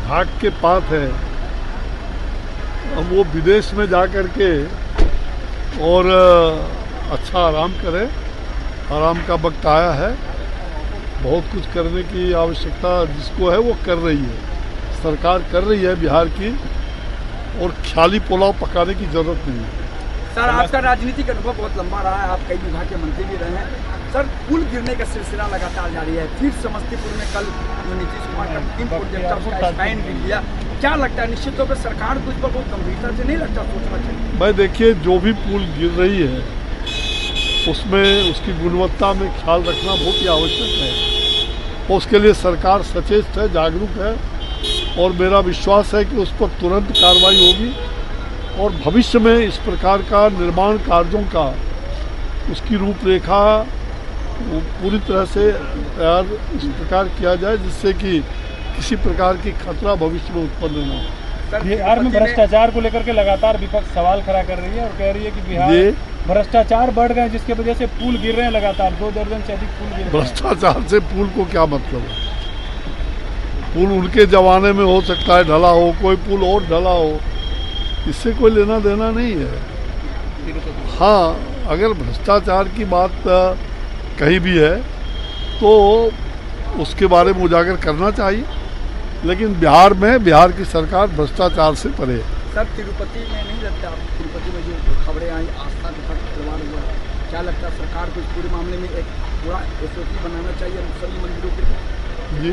भाग के पात है। अब वो विदेश में जा कर के और अच्छा आराम करे। आराम का वक्त आया है। बहुत कुछ करने की आवश्यकता जिसको है वो कर रही है, सरकार कर रही है बिहार की, और ख्याली पुलाव पकाने की जरूरत नहीं है। सर, आपका राजनीतिक अनुभव बहुत लंबा रहा है, आप कई विभाग के मंत्री भी रहे हैं। सर, पुल गिरने का सिलसिला लगातार जारी है। फिर समस्तीपुर में कल नीतीश कुमार का 3 प्रोजेक्ट का स्टैंड भी लिया। क्या लगता है, निश्चित तौर पर सरकार को इस पर बहुत गंभीरता से नहीं लगता सोचना चाहिए? भाई देखिए, जो भी पुल गिर रही है उसमें उसकी गुणवत्ता में ख्याल रखना बहुत ही आवश्यक है। और उसके लिए सरकार सचेत है, जागरूक है, और मेरा विश्वास है कि उस पर तुरंत कार्रवाई होगी और भविष्य में इस प्रकार का निर्माण कार्यों का उसकी रूपरेखा पूरी तरह से तैयार इस प्रकार किया जाए जिससे कि किसी प्रकार की खतरा भविष्य में उत्पन्न न हो। बिहार में भ्रष्टाचार को लेकर के लगातार विपक्ष सवाल खड़ा कर रही है और कह रही है कि बिहार भ्रष्टाचार बढ़ गए, जिसकी वजह से पुल गिर रहे हैं लगातार। 2 दर्जन से अधिक पुल गिर रहे हैं। भ्रष्टाचार से पुल को क्या मतलब है? पुल उनके जमाने में हो सकता है ढला हो, कोई पुल और ढला हो, इससे कोई लेना देना नहीं है। हाँ, अगर भ्रष्टाचार की बात कहीं भी है तो उसके बारे में उजागर करना चाहिए, लेकिन बिहार की सरकार भ्रष्टाचार से परे है। सर, तिरुपति में नहीं लगता, तिरुपति में जो खबरें आई आस्था के साथ खिलवाड़ हुआ, क्या लगता है सरकार को इस पूरे मामले में एक पूरा SOP बनाना चाहिए सभी मंदिरों के? जी,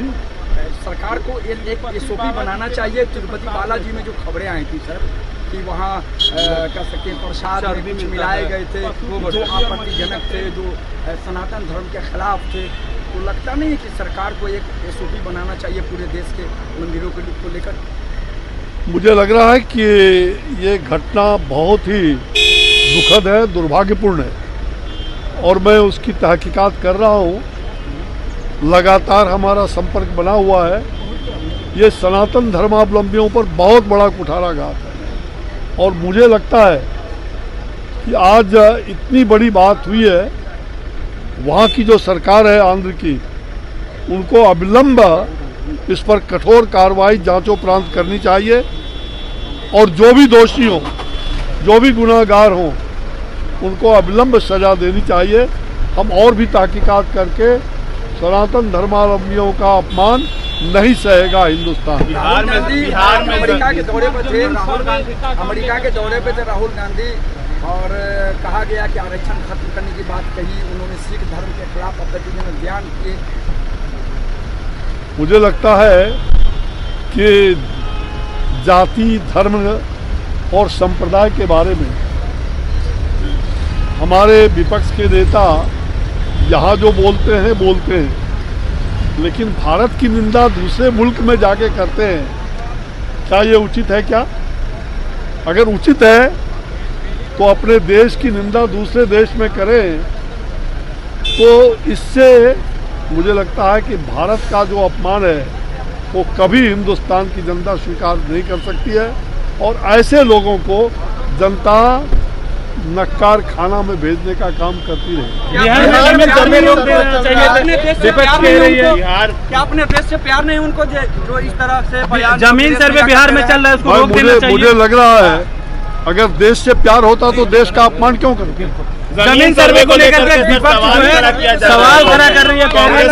सरकार को एक SOP बनाना चाहिए। तिरुपति बालाजी में जो खबरें आई थी सर कि वहाँ कह सकते हैं प्रसाद में कुछ मिलाए गए थे जो आपत्तिजनक थे, जो सनातन धर्म के खिलाफ थे, तो लगता नहीं है कि सरकार को एक SOP बनाना चाहिए पूरे देश के मंदिरों को लेकर? मुझे लग रहा है कि ये घटना बहुत ही दुखद है, दुर्भाग्यपूर्ण है, और मैं उसकी तहकीकात कर रहा हूँ। लगातार हमारा संपर्क बना हुआ है। ये सनातन धर्मावलंबियों पर बहुत बड़ा कुठाराघात है, और मुझे लगता है कि आज इतनी बड़ी बात हुई है, वहाँ की जो सरकार है आंध्र की, उनको अविलंब इस पर कठोर कार्रवाई जांचोपरांत करनी चाहिए, और जो भी दोषी हों, जो भी गुनाहगार हों, उनको अविलंब सजा देनी चाहिए। हम और भी तहकीकात करके सनातन धर्मावलंबियों का अपमान नहीं सहेगा हिंदुस्तान। बिहार में अमेरिका के दौरे पर थे राहुल गांधी, और कहा गया कि आरक्षण खत्म करने की बात कही। उन्होंने सिख धर्म के खिलाफ आपत्तिजनक बयान किए। मुझे लगता है कि जाति, धर्म और संप्रदाय के बारे में हमारे विपक्ष के नेता यहाँ जो बोलते हैं, लेकिन भारत की निंदा दूसरे मुल्क में जाके करते हैं। क्या ये उचित है? क्या अगर उचित है तो अपने देश की निंदा दूसरे देश में करें, तो इससे मुझे लगता है कि भारत का जो अपमान है वो कभी हिंदुस्तान की जनता स्वीकार नहीं कर सकती है, और ऐसे लोगों को जनता नक्कार खाना में भेजने का काम करती रही। बिहार में सर्वे रोक देना चाहिए। अपने देश से प्यार नहीं उनको जो इस तरह से जमीन सर्वे बिहार में चल रहा है, उसको रोक देना चाहिए। मुझे लग रहा है अगर देश से प्यार होता तो देश का अपमान क्यों करते? जमीन सर्वे को लेकर के विपक्ष जो है सवाल खड़ा कर रही है। कांग्रेस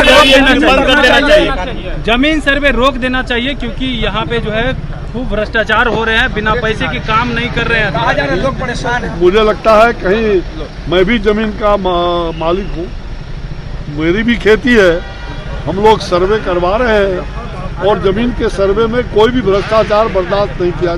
जमीन सर्वे रोक देना चाहिए, क्योंकि यहाँ पे जो है खूब भ्रष्टाचार हो रहे हैं, बिना पैसे के काम नहीं कर रहे हैं, लोग परेशान हैं। मुझे लगता है कहीं मैं भी जमीन का मालिक हूँ, मेरी भी खेती है, हम लोग सर्वे करवा रहे हैं, और जमीन के सर्वे में कोई भी भ्रष्टाचार बर्दाश्त नहीं किया